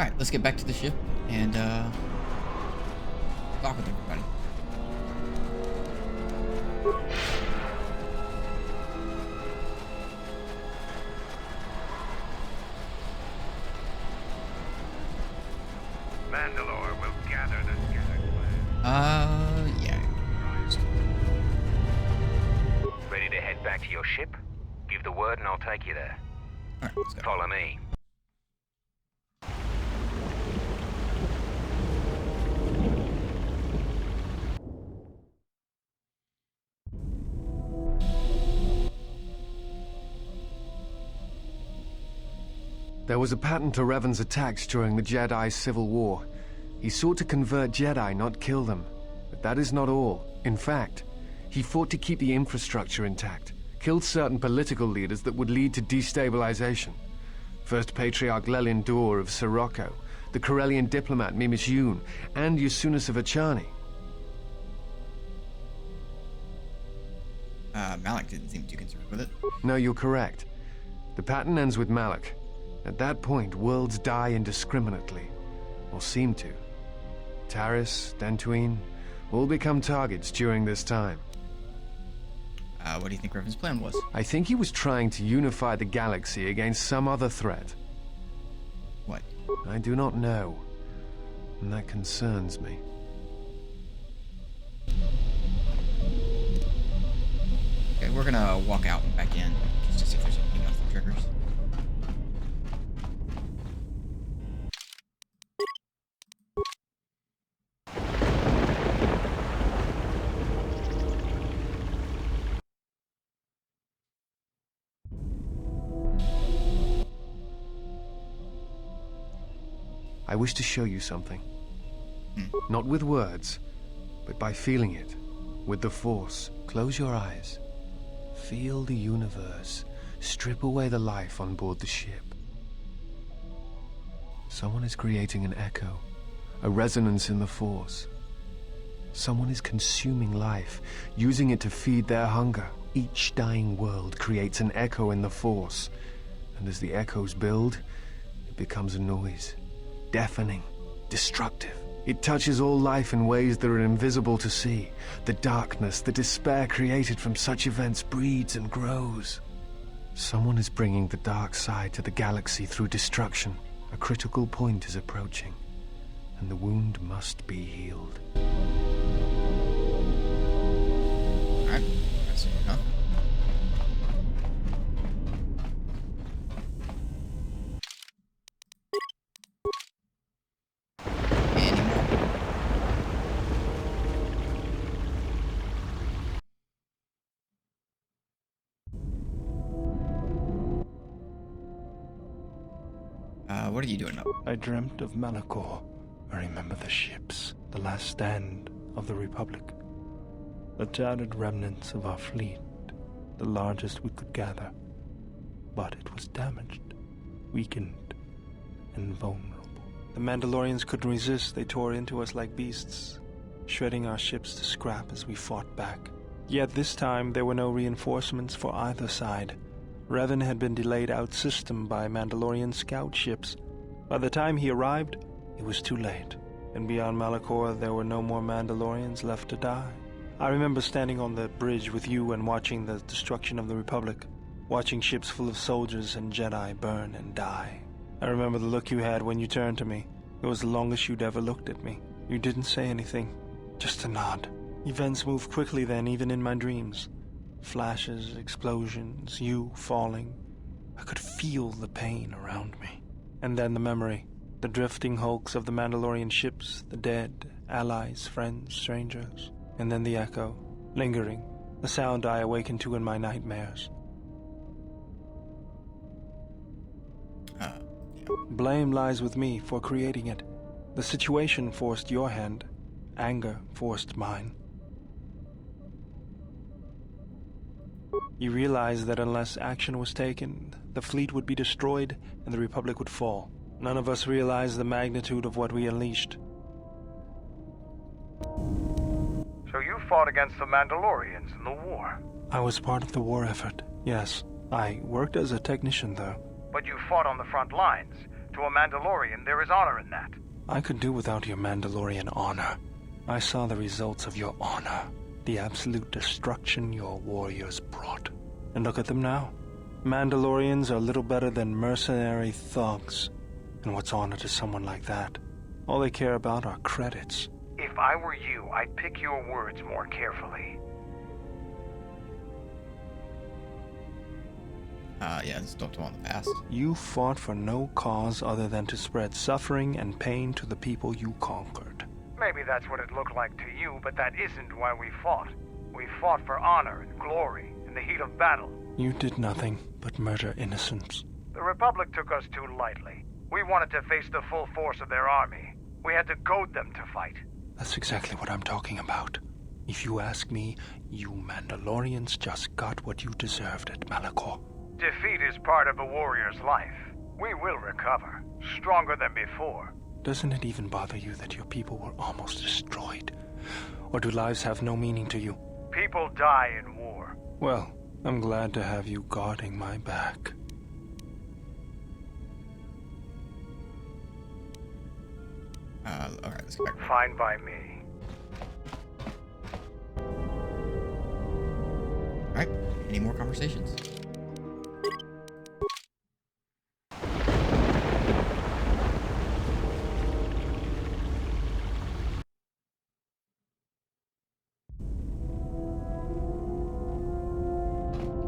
Alright, let's get back to the ship and talk with everybody. Mandalore will gather the scattered clan. Yeah. Ready to head back to your ship? Give the word and I'll take you there. Alright, let's go. Follow me. There was a pattern to Revan's attacks during the Jedi Civil War. He sought to convert Jedi, not kill them. But that is not all. In fact, he fought to keep the infrastructure intact, killed certain political leaders that would lead to destabilization. First Patriarch Lelin Dur of Sirocco, the Corellian diplomat Mimis Yoon, and Yusunis of Achani. Malik didn't seem too concerned with it. No, you're correct. The pattern ends with Malik. At that point, worlds die indiscriminately, or seem to. Taris, Dantooine, all become targets during this time. What do you think Revan's plan was? I think he was trying to unify the galaxy against some other threat. What? I do not know, and that concerns me. Okay, we're gonna walk out and back in just to see if there's anything else that triggers. I wish to show you something. Not with words, but by feeling it. With the Force. Close your eyes. Feel the universe. Strip away the life on board the ship. Someone is creating an echo, a resonance in the Force. Someone is consuming life, using it to feed their hunger. Each dying world creates an echo in the Force. And as the echoes build, it becomes a noise. Deafening, destructive. It touches all life in ways that are invisible to see. The darkness, the despair created from such events breeds and grows. Someone is bringing the dark side to the galaxy through destruction. A critical point is approaching, and the wound must be healed. Alright, that's enough. What are you doing up? I dreamt of Malachor. I remember the ships, the last stand of the Republic. The tattered remnants of our fleet, the largest we could gather. But it was damaged, weakened, and vulnerable. The Mandalorians couldn't resist. They tore into us like beasts, shredding our ships to scrap as we fought back. Yet this time there were no reinforcements for either side. Revan had been delayed out-system by Mandalorian scout ships. By the time he arrived, it was too late, and beyond Malachor there were no more Mandalorians left to die. I remember standing on the bridge with you and watching the destruction of the Republic, watching ships full of soldiers and Jedi burn and die. I remember the look you had when you turned to me. It was the longest you'd ever looked at me. You didn't say anything, just a nod. Events moved quickly then, even in my dreams. Flashes, explosions, you falling. I could feel the pain around me. And then the memory, the drifting hulks of the Mandalorian ships, the dead, allies, friends, strangers. And then the echo, lingering, the sound I awakened to in my nightmares. Blame lies with me for creating it. The situation forced your hand. Anger forced mine. You realized that unless action was taken, the fleet would be destroyed and the Republic would fall. None of us realized the magnitude of what we unleashed. So you fought against the Mandalorians in the war? I was part of the war effort, yes. I worked as a technician, though. But you fought on the front lines. To a Mandalorian, there is honor in that. I could do without your Mandalorian honor. I saw the results of your honor. The absolute destruction your warriors brought. And look at them now. Mandalorians are little better than mercenary thugs. And what's honor to someone like that? All they care about are credits. If I were you, I'd pick your words more carefully. Yeah, just don't dwell on the past. You fought for no cause other than to spread suffering and pain to the people you conquered. Maybe that's what it looked like to you, but that isn't why we fought. We fought for honor and glory in the heat of battle. You did nothing but murder innocents. The Republic took us too lightly. We wanted to face the full force of their army. We had to goad them to fight. That's exactly what I'm talking about. If you ask me, you Mandalorians just got what you deserved at Malachor. Defeat is part of a warrior's life. We will recover, stronger than before. Doesn't it even bother you that your people were almost destroyed? Or do lives have no meaning to you? People die in war. Well, I'm glad to have you guarding my back. Alright, let's go back. Fine by me. Alright, any more conversations?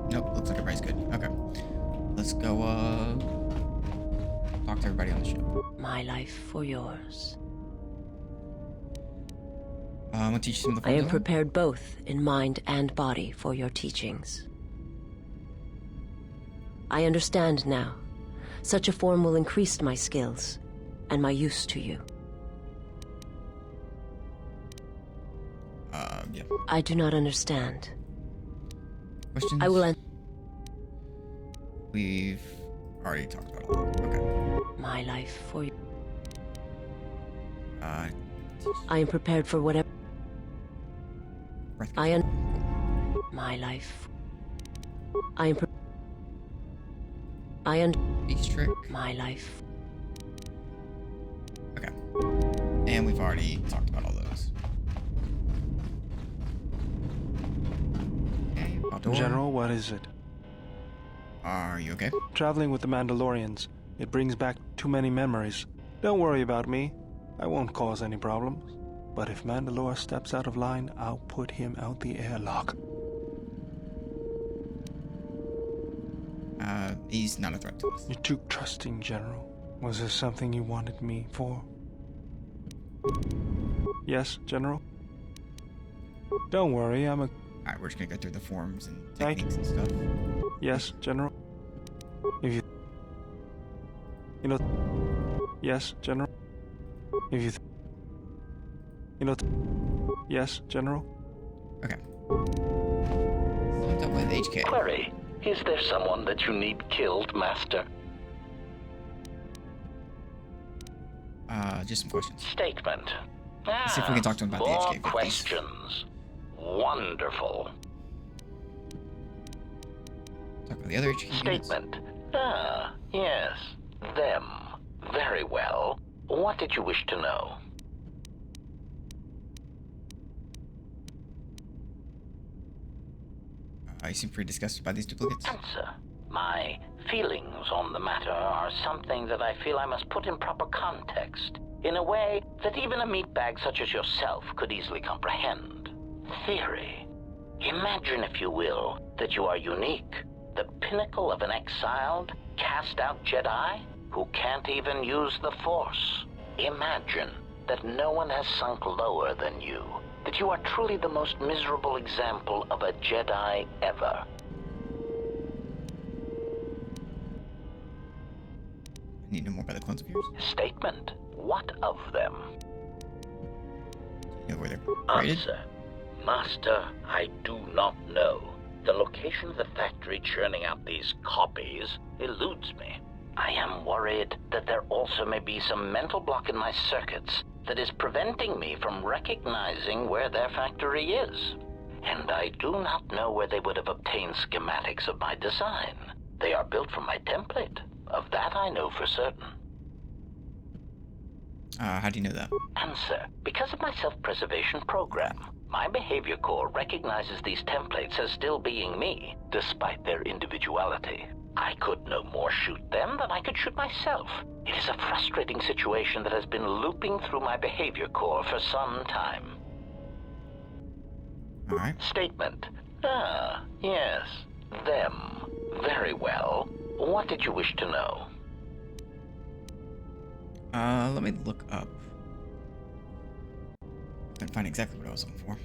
Nope, looks like everybody's good. Okay. Let's go, talk to everybody on the ship. My life for yours. I'm gonna teach you some of the I am forms. prepared both in mind and body for your teachings. I understand now. Such a form will increase my skills and my use to you. Yeah. I do not understand. Questions? I will We've already talked about all that. Okay. my life for you. Uh, I am prepared for whatever. breath I control. my life. I am Beast trick. my life. Okay. And we've already talked about all those. Okay, outdoor. General, what is it? Are you okay? Traveling with the Mandalorians. It brings back too many memories. Don't worry about me. I won't cause any problems. But if Mandalore steps out of line, I'll put him out the airlock. He's not a threat to us. You're too trusting, General. Was there something you wanted me for? Yes, General? Don't worry, I'm a... Alright, we're just gonna go through the forms and Thank techniques and stuff. Yes, General? If you... You know... Yes, General? If you... You know... Yes, General? Okay. Linked up with HK. Query. Is there someone that you need killed, Master? Just some questions. Statement. Let's see if we can talk to him about the more HK 50s. questions. Wonderful. Talk about the other HK units. Statement. Yes. Them. Very well. What did you wish to know? You seem pretty disgusted by these duplicates. Answer. My feelings on the matter are something that I feel I must put in proper context, in a way that even a meatbag such as yourself could easily comprehend. Theory. Imagine, if you will, that you are unique, the pinnacle of an exiled, cast-out Jedi who can't even use the Force. Imagine that no one has sunk lower than you, that you are truly the most miserable example of a Jedi ever. I need to know more about the clones of yours. Statement. What of them? You know where they're created? Answer. Master, I do not know. The location of the factory churning out these copies eludes me. I am worried that there also may be some mental block in my circuits that is preventing me from recognizing where their factory is. And I do not know where they would have obtained schematics of my design. They are built from my template. Of that I know for certain. How do you know that? Answer. Because of my self-preservation program, my behavior core recognizes these templates as still being me, despite their individuality. I could no more shoot them than I could shoot myself. It is a frustrating situation that has been looping through my behavior core for some time. Alright. Statement. Ah, yes. Them. Very well. What did you wish to know? Let me look up. Couldn't find exactly what I was looking for.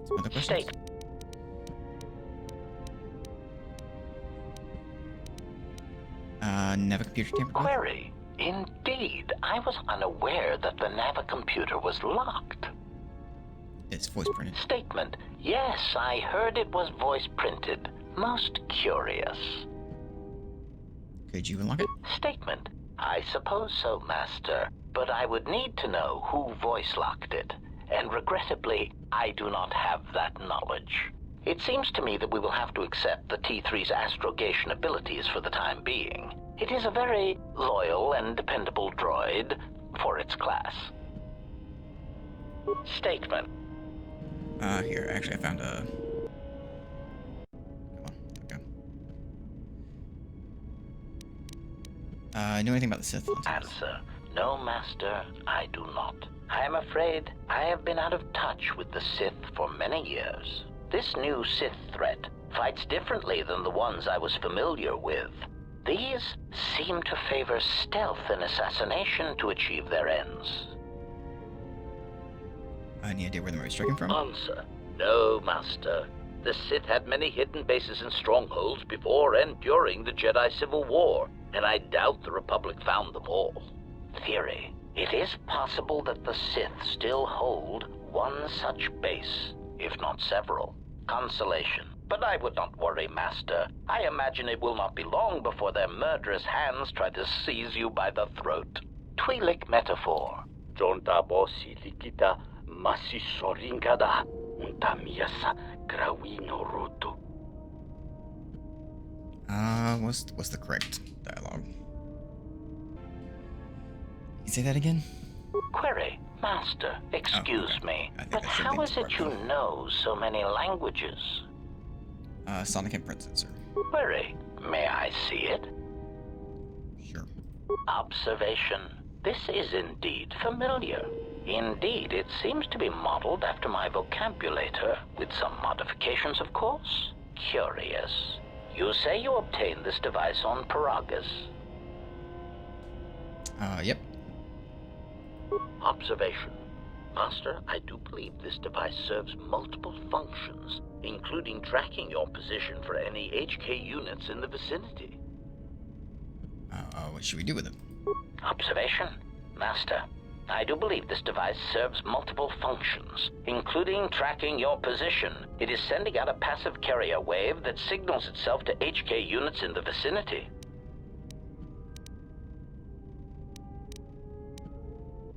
Some other questions? State. Never computer tampered with? Query. Indeed, I was unaware that the Navicomputer was locked. It's voice printed. Statement. Yes, I heard it was voice printed. Most curious. Could you unlock it? Statement. I suppose so, Master, but I would need to know who voice locked it, and regrettably, I do not have that knowledge. It seems to me that we will have to accept the T3's astrogation abilities for the time being. It is a very loyal and dependable droid for its class. Statement. Here, actually I found a... Come on, know anything about the Sith Lords? Answer. No, Master, I do not. I am afraid I have been out of touch with the Sith for many years. This new Sith threat fights differently than the ones I was familiar with. These seem to favor stealth and assassination to achieve their ends. Any idea where they might be striking from? Answer. No, Master. The Sith had many hidden bases and strongholds before and during the Jedi Civil War, and I doubt the Republic found them all. Theory. It is possible that the Sith still hold one such base, if not several. Consolation. But I would not worry, Master. I imagine it will not be long before their murderous hands try to seize you by the throat. Twi'lek metaphor. Jonta bosi likita masisoringada untamiasa grawino roto. What's the correct dialogue? You say that again? Query. Master, excuse me, but I should how be is it you correct. know so many languages? Sonic imprint sensor. Query. May I see it? Sure. Observation. This is indeed familiar. Indeed, it seems to be modeled after my vocabulator, with some modifications, of course. Curious. You say you obtained this device on Paragus. Yep. Observation. Master, I do believe this device serves multiple functions, including tracking your position for any HK units in the vicinity. What should we do with it? Observation. Master, I do believe this device serves multiple functions, including tracking your position. It is sending out a passive carrier wave that signals itself to HK units in the vicinity.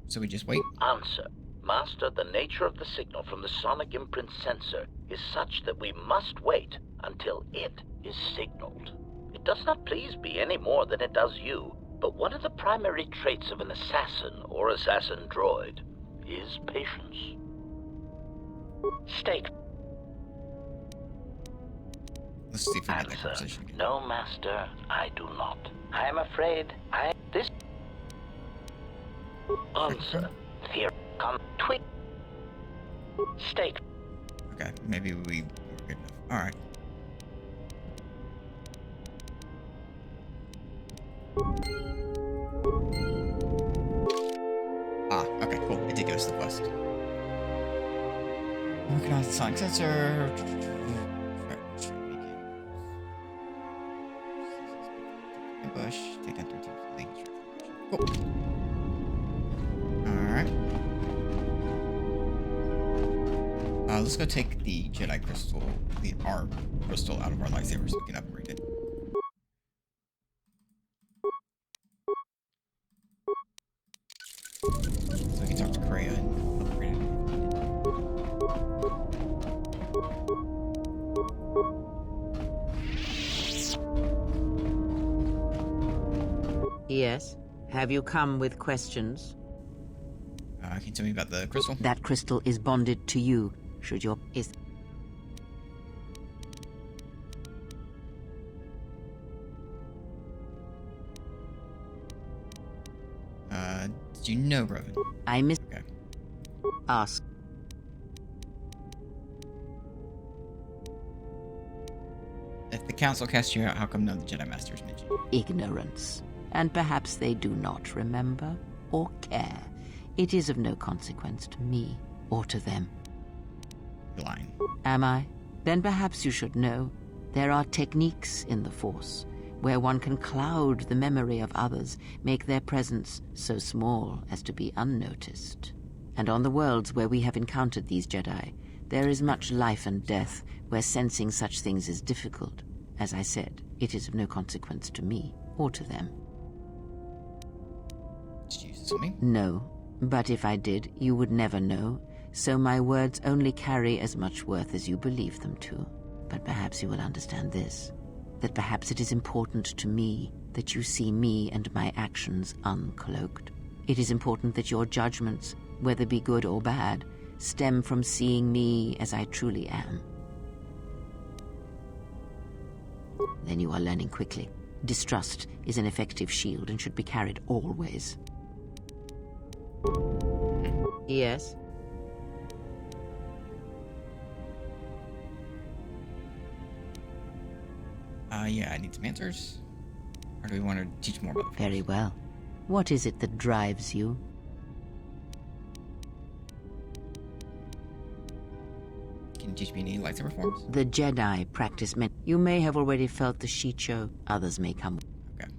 So we just wait? Answer. Master, the nature of the signal from the sonic imprint sensor is such that we must wait until it is signaled. It does not please me any more than it does you, but one of the primary traits of an assassin or assassin droid is patience. State. Let's see if we get that Answer. conversation again. No, Master, I do not. I am afraid this... Answer. Fear. Tweet. State. Okay, maybe we were good enough. Alright. Okay, cool. It did give us the quest. Recognize the sonic sensor. Ambush. Take down 3 teams. Cool. Alright. Let's go take the Jedi crystal, our crystal out of our lightsaber so we can upgrade it. So we can talk to Kreia and upgrade it. Yes? Have you come with questions? Can you tell me about the crystal? That crystal is bonded to you. Should your... is... Did you know, Rovan? I miss... Okay. Ask. If the council cast you out, how come none of the Jedi Masters mentioned you? Ignorance. And perhaps they do not remember or care. It is of no consequence to me or to them. You're lying. Am I? Then perhaps you should know. There are techniques in the Force where one can cloud the memory of others, make their presence so small as to be unnoticed. And on the worlds where we have encountered these Jedi, there is much life and death where sensing such things is difficult. As I said, it is of no consequence to me or to them. Did you use something? No, but if I did, you would never know, so my words only carry as much worth as you believe them to. But perhaps you will understand this, that perhaps it is important to me that you see me and my actions uncloaked. It is important that your judgments, whether be good or bad, stem from seeing me as I truly am. Then you are learning quickly. Distrust is an effective shield and should be carried always. Yes? Yeah, I need some answers. Or do we want to teach more about the Force? Very well. What is it that drives you? Can you teach me any lightsaber forms? The Jedi practice men. You may have already felt the Shicho. Others may come. Okay.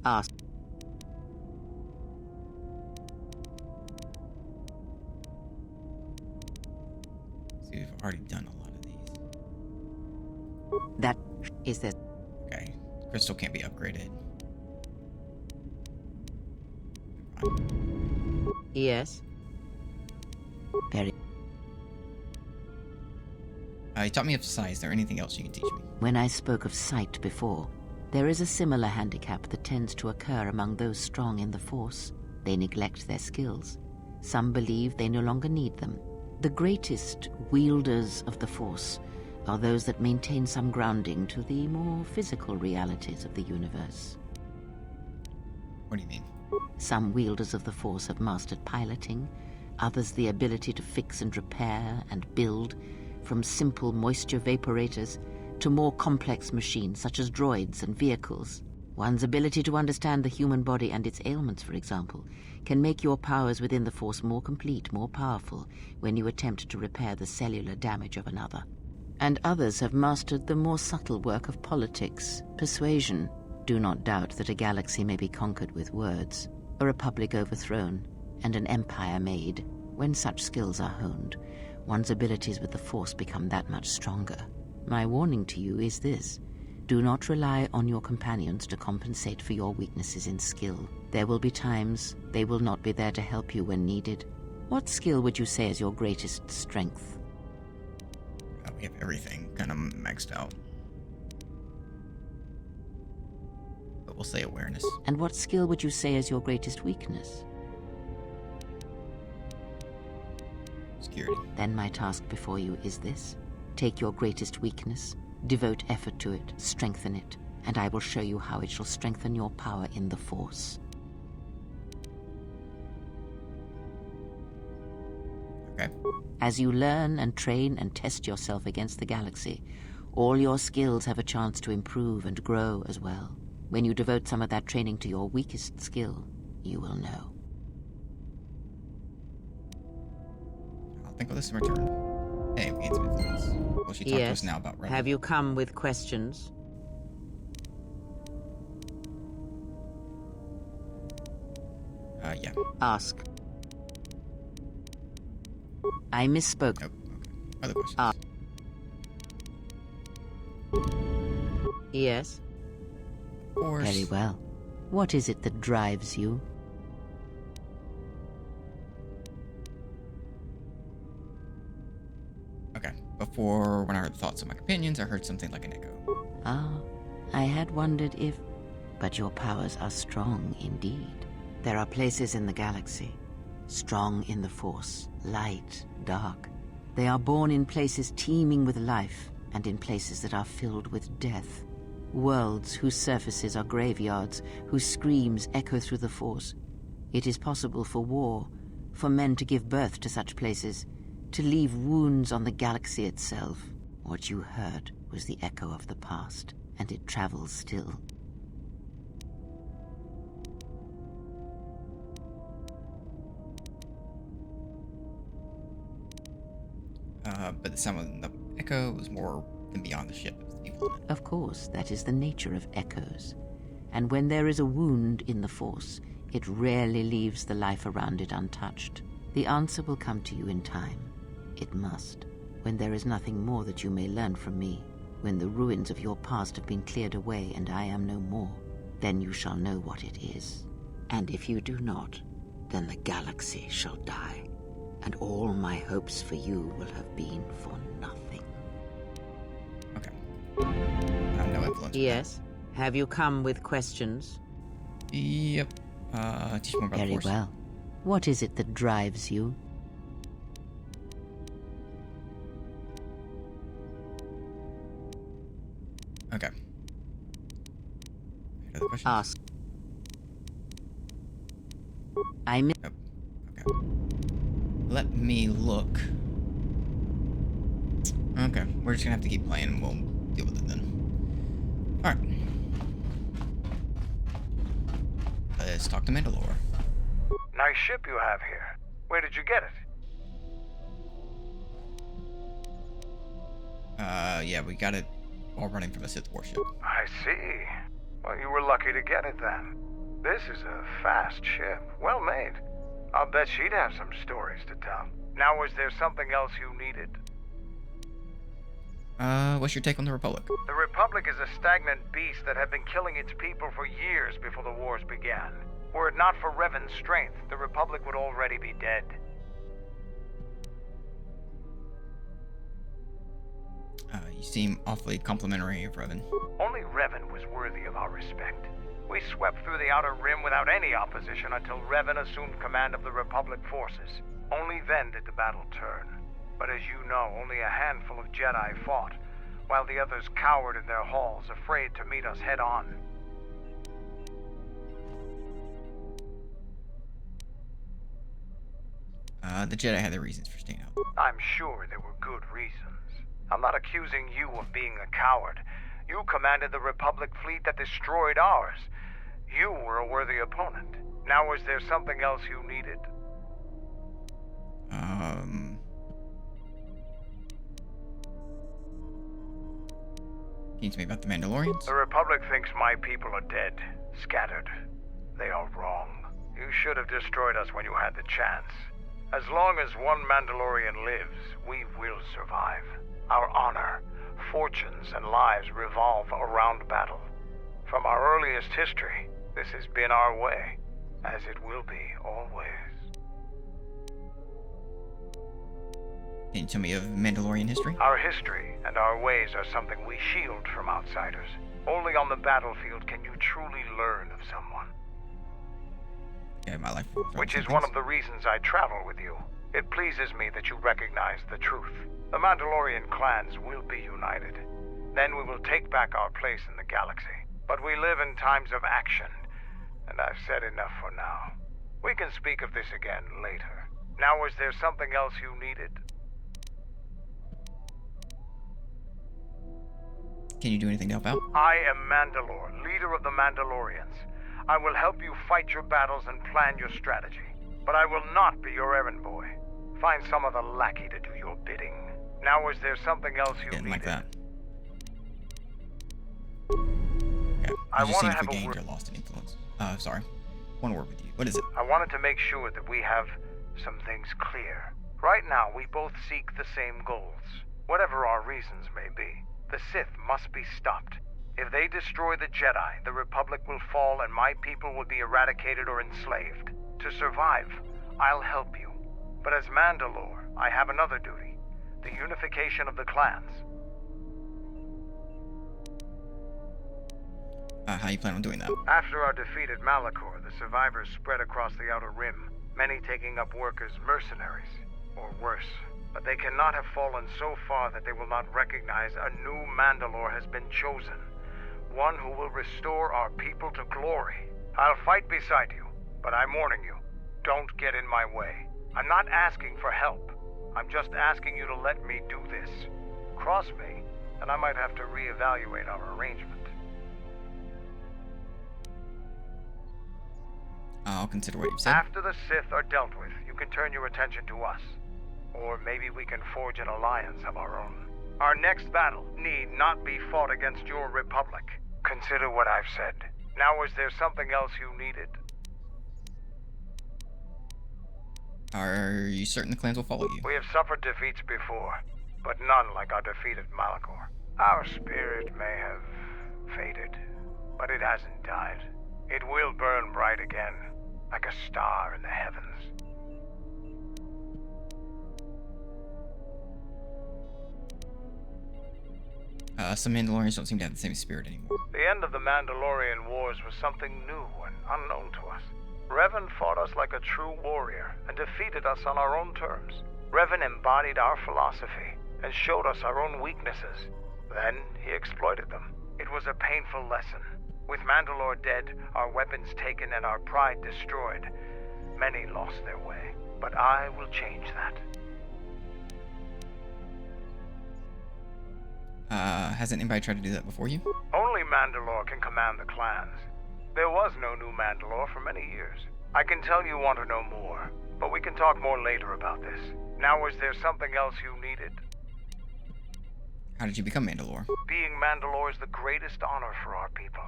Ask. See, we've already done a lot of these. That is this. Okay. Crystal can't be upgraded. Yes. Very. You taught me of sight. Is there anything else you can teach me? When I spoke of sight before, there is a similar handicap that tends to occur among those strong in the Force. They neglect their skills. Some believe they no longer need them. The greatest wielders of the Force are those that maintain some grounding to the more physical realities of the universe. What do you mean? Some wielders of the Force have mastered piloting, others the ability to fix and repair and build, from simple moisture vaporators to more complex machines such as droids and vehicles. One's ability to understand the human body and its ailments, for example, can make your powers within the Force more complete, more powerful, when you attempt to repair the cellular damage of another. And others have mastered the more subtle work of politics, persuasion. Do not doubt that a galaxy may be conquered with words, a republic overthrown, and an empire made. When such skills are honed, one's abilities with the Force become that much stronger. My warning to you is this: do not rely on your companions to compensate for your weaknesses in skill. There will be times they will not be there to help you when needed. What skill would you say is your greatest strength? We have everything kind of maxed out. But we'll say awareness. And what skill would you say is your greatest weakness? Security. Then my task before you is this: take your greatest weakness, devote effort to it, strengthen it, and I will show you how it shall strengthen your power in the Force. Okay. As you learn and train and test yourself against the galaxy, all your skills have a chance to improve and grow as well. When you devote some of that training to your weakest skill, you will know. I'll think of this in return. Hey, we gained some influence. Will she talk to us now about Rebel? Have you come with questions? Yeah. Ask. I misspoke. Nope. Okay. Other questions? Yes. Of course. Very well. What is it that drives you? Okay. Before, when I heard the thoughts of my companions, I heard something like an echo. Ah, I had wondered if... But your powers are strong indeed. There are places in the galaxy, strong in the Force, light, dark. They are born in places teeming with life, and in places that are filled with death. Worlds whose surfaces are graveyards, whose screams echo through the Force. It is possible for war, for men to give birth to such places, to leave wounds on the galaxy itself. What you heard was the echo of the past, and it travels still. But the sound of the echo was more than beyond the ship. It was people in it. Of course, that is the nature of echoes. And when there is a wound in the Force, it rarely leaves the life around it untouched. The answer will come to you in time. It must. When there is nothing more that you may learn from me, when the ruins of your past have been cleared away and I am no more, then you shall know what it is. And if you do not, then the galaxy shall die, and all my hopes for you will have been for nothing. Okay. I have no influence. Yes? Have you come with questions? Yep. Teach more about the Very Force. well. What is it that drives you? Okay. Any other questions? Ask. I'm... Nope. Okay. Let me look. Okay, we're just gonna have to keep playing and we'll deal with it then. Alright. Let's talk to Mandalore. Nice ship you have here. Where did you get it? Yeah, we got it all running from a Sith warship. I see. Well, you were lucky to get it then. This is a fast ship. Well made. I'll bet she'd have some stories to tell. Now, was there something else you needed? What's your take on the Republic? The Republic is a stagnant beast that had been killing its people for years before the wars began. Were it not for Revan's strength, the Republic would already be dead. You seem awfully complimentary of Revan. Only Revan was worthy of our respect. We swept through the Outer Rim without any opposition until Revan assumed command of the Republic forces. Only then did the battle turn. But as you know, only a handful of Jedi fought, while the others cowered in their halls, afraid to meet us head-on. The Jedi had their reasons for staying out. I'm sure there were good reasons. I'm not accusing you of being a coward. You commanded the Republic fleet that destroyed ours. You were a worthy opponent. Now, was there something else you needed? Can you tell me about the Mandalorians? The Republic thinks my people are dead, scattered. They are wrong. You should have destroyed us when you had the chance. As long as one Mandalorian lives, we will survive. Our honor, fortunes, and lives revolve around battle. From our earliest history, this has been our way, as it will be always. Can you tell me of Mandalorian history? Our history and our ways are something we shield from outsiders. Only on the battlefield can you truly learn of someone. Yeah, my life. Which is one of the reasons I travel with you. It pleases me that you recognize the truth. The Mandalorian clans will be united. Then we will take back our place in the galaxy. But we live in times of action, and I've said enough for now. We can speak of this again later. Now, was there something else you needed? Can you do anything to help out? I am Mandalore, leader of the Mandalorians. I will help you fight your battles and plan your strategy. But I will not be your errand boy. Find some other lackey to do your bidding. Now, was there something else you Didn't needed? like that. Okay. I You just wanna seem to have have a gained word- or lost in influence. Sorry. One word with you. What is it? I wanted to make sure that we have some things clear. Right now, we both seek the same goals, whatever our reasons may be. The Sith must be stopped. If they destroy the Jedi, the Republic will fall and my people will be eradicated or enslaved. To survive, I'll help you. But as Mandalore, I have another duty. the unification of the clans. How you plan on doing that? After our defeat at Malachor, the survivors spread across the Outer Rim, many taking up work as mercenaries, or worse. But they cannot have fallen so far that they will not recognize a new Mandalore has been chosen. One who will restore our people to glory. I'll fight beside you, but I'm warning you, don't get in my way. I'm not asking for help. I'm just asking you to let me do this. Cross me, and I might have to reevaluate our arrangement. I'll consider what you've said. After the Sith are dealt with, you can turn your attention to us. Or maybe we can forge an alliance of our own. Our next battle need not be fought against your Republic. Consider what I've said. Now, is there something else you needed? Are you certain the clans will follow you? We have suffered defeats before, but none like our defeat at Malachor. Our spirit may have faded, but it hasn't died. It will burn bright again, like a star in the heavens. Some Mandalorians don't seem to have the same spirit anymore. The end of the Mandalorian Wars was something new and unknown to us. Revan fought us like a true warrior and defeated us on our own terms. Revan embodied our philosophy and showed us our own weaknesses. Then he exploited them. It was a painful lesson. With Mandalore dead, our weapons taken, and our pride destroyed, many lost their way. But I will change that. Hasn't anybody tried to do that before you? Only Mandalore can command the clans. There was no new Mandalore for many years. I can tell you want to know more, but we can talk more later about this. Now, is there something else you needed? How did you become Mandalore? Being Mandalore is the greatest honor for our people.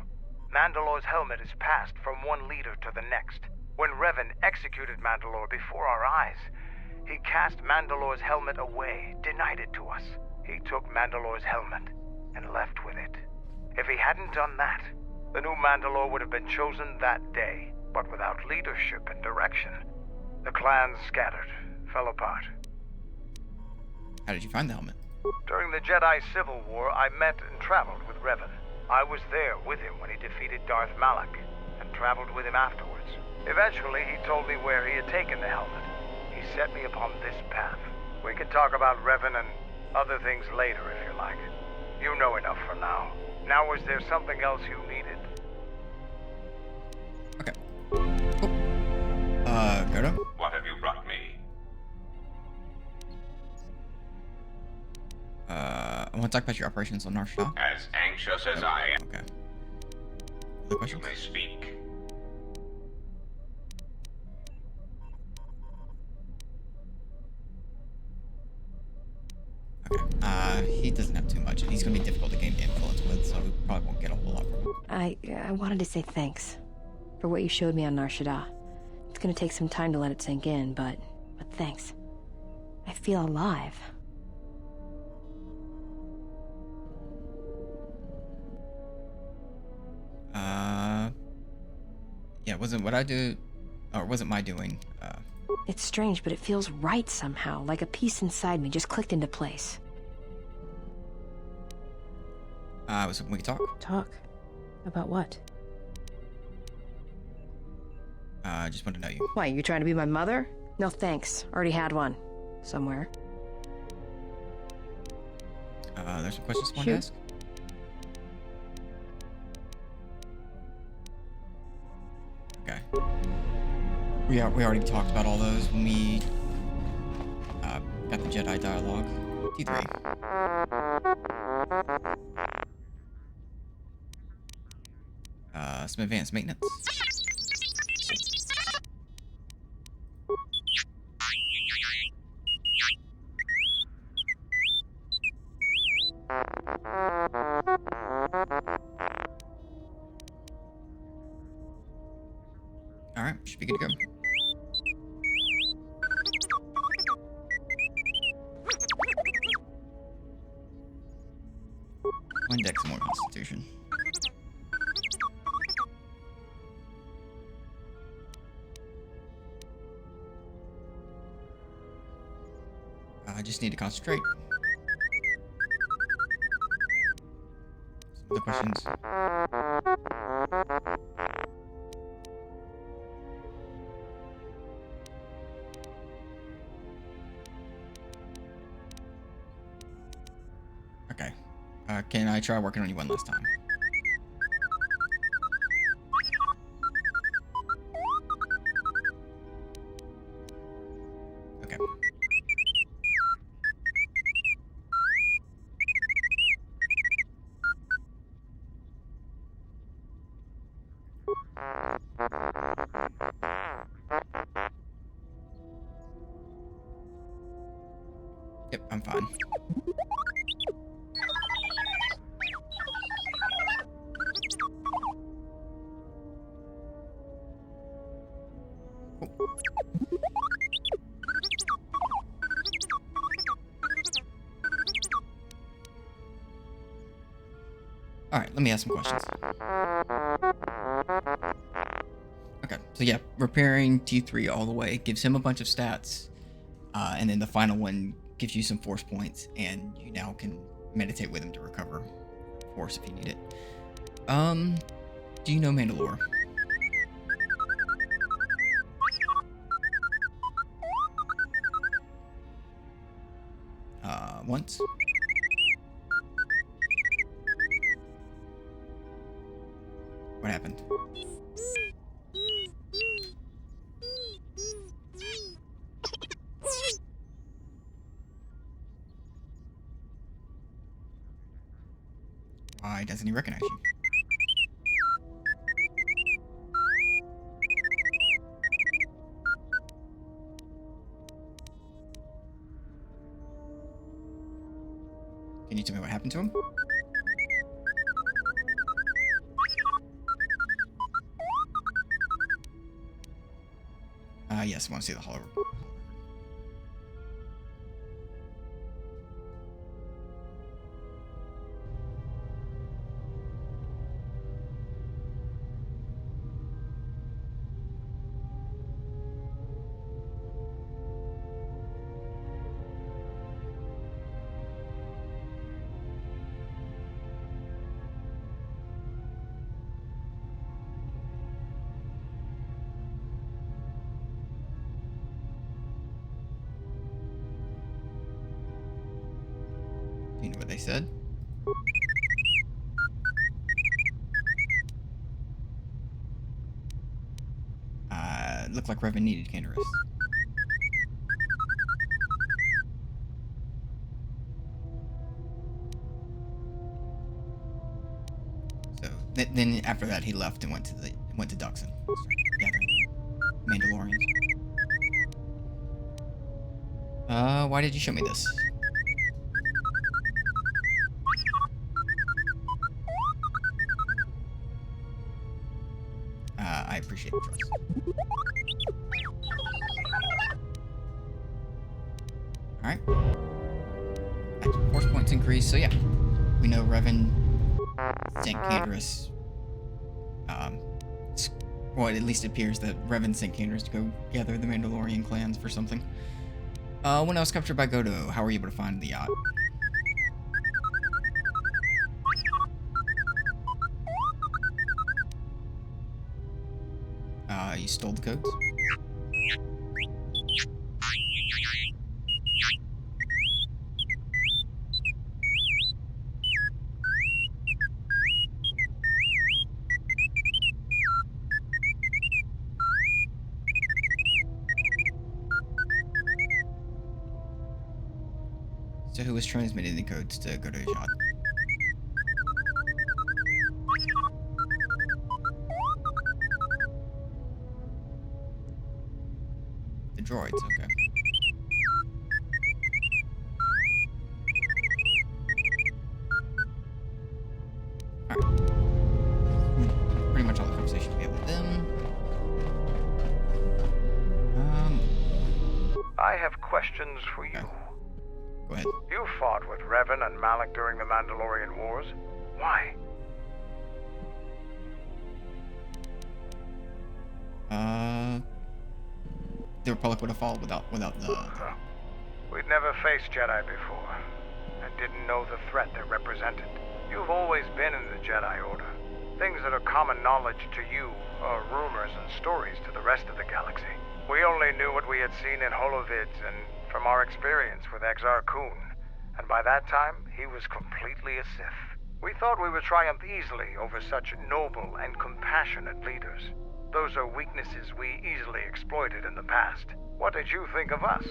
Mandalore's helmet is passed from one leader to the next. When Revan executed Mandalore before our eyes, he cast Mandalore's helmet away, denied it to us. He took Mandalore's helmet and left with it. If he hadn't done that, the new Mandalore would have been chosen that day, but without leadership and direction. The clans scattered, fell apart. How did you find the helmet? During the Jedi Civil War, I met and traveled with Revan. I was there with him when he defeated Darth Malak, and traveled with him afterwards. Eventually, he told me where he had taken the helmet. He set me upon this path. We can talk about Revan and other things later if you like. You know enough for now. Now, is there something else you needed? Okay. Cool. Godo? What have you brought me? I want to talk about your operations on Nar Shaddaa. As anxious as I am. Okay. Other You questions? may speak. Okay. He doesn't have too much, and he's going to be difficult to gain influence with, so we probably won't get a whole lot from him. I wanted to say thanks for what you showed me on Nar Shaddaa. It's gonna take some time to let it sink in, but thanks. I feel alive. Yeah, wasn't what I do, or wasn't my doing. It's strange, but it feels right somehow, like a piece inside me just clicked into place. Was we could talk? Talk? About what? I just wanted to know you. Why, you trying to be my mother? No thanks, already had one. Somewhere. There's some questions I wanted to ask. Okay. We already talked about all those when we got the Jedi dialogue. T3. Some advanced maintenance. Alright, should be good to go. One dex, more constitution. I just need to concentrate. Other questions? Okay. Can I try working on you one last time? Okay. Yep, I'm fine. Cool. Alright, let me ask some questions. Okay, so yeah, repairing T3 all the way gives him a bunch of stats, and then the final one gives you some force points, and you now can meditate with him to recover force if you need it. Do you know Mandalore? Once? What happened? Why doesn't he recognize you? Can you tell me what happened to him? Yes, I want to see the holo. Do you know what they said? Looked like Revan needed Canderous. So then after that he left and went to Duxon. Gathering Mandalorians. Why did you show me this? I appreciate the trust. Alright. Active force points increase, so yeah. We know Revan sent Canderous. Well, it at least appears that Revan sent Canderous to go gather the Mandalorian clans for something. When I was captured by Godo, how were you able to find the yacht? You stole the codes? So who was transmitting the codes to Godo's yacht? The droids, okay. Alright. Pretty much all the conversation we have with them. I have questions for you. Okay. Go ahead. You fought with Revan and Malak during the Mandalorian Wars. Why? The Republic would have fallen without the... We'd never faced Jedi before, and didn't know the threat they represented. You've always been in the Jedi Order. Things that are common knowledge to you are rumors and stories to the rest of the galaxy. We only knew what we had seen in holovids and from our experience with Exar Kun. And by that time, he was completely a Sith. We thought we would triumph easily over such noble and compassionate leaders. Those are weaknesses we easily exploited in the past. What did you think of us?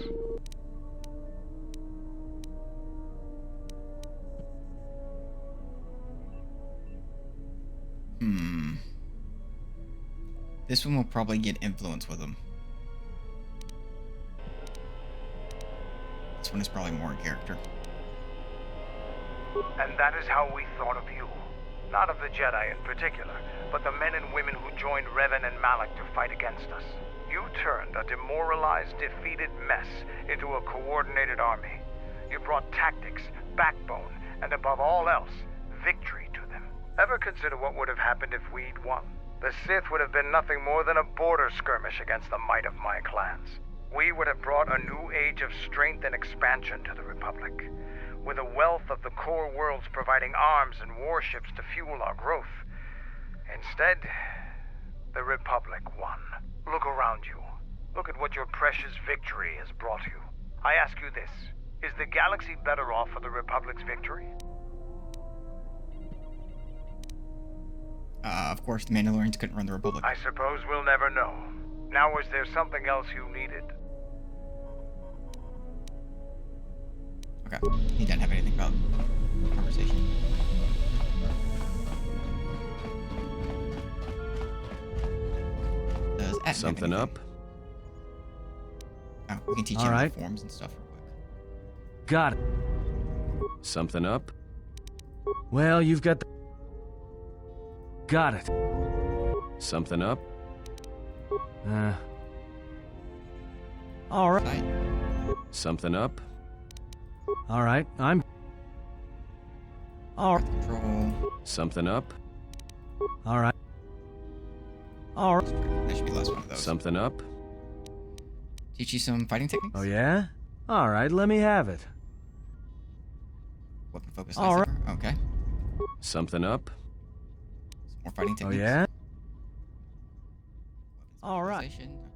This one will probably get influence with him. This one is probably more in character. And that is how we thought of you. Not of the Jedi in particular, but the men and women who joined Revan and Malak to fight against us. You turned a demoralized, defeated mess into a coordinated army. You brought tactics, backbone, and above all else, victory to them. Ever consider what would have happened if we'd won? The Sith would have been nothing more than a border skirmish against the might of my clans. We would have brought a new age of strength and expansion to the Republic, with a wealth of the core worlds providing arms and warships to fuel our growth. Instead, the Republic won. Look around you. Look at what your precious victory has brought you. I ask you this, is the galaxy better off for the Republic's victory? Of course, the Mandalorians couldn't run the Republic. I suppose we'll never know. Now, is there something else you needed? Okay, he didn't have anything about the conversation. Does Atton have Something anything? up? Oh, we can teach All him right. the forms and stuff real quick. Got it. Something up? Well, you've got the... Got it. Something up? All right. Right. Something up? All right. I'm... All right. Control. Something up? All right. All right. There should be less one of those. Something up? Teach you some fighting techniques? Oh, yeah? All right, let me have it. Weapon focus. All right. lightsaber. Okay. Something up? Some more fighting Oh, techniques. yeah? Weapon All right. specialization.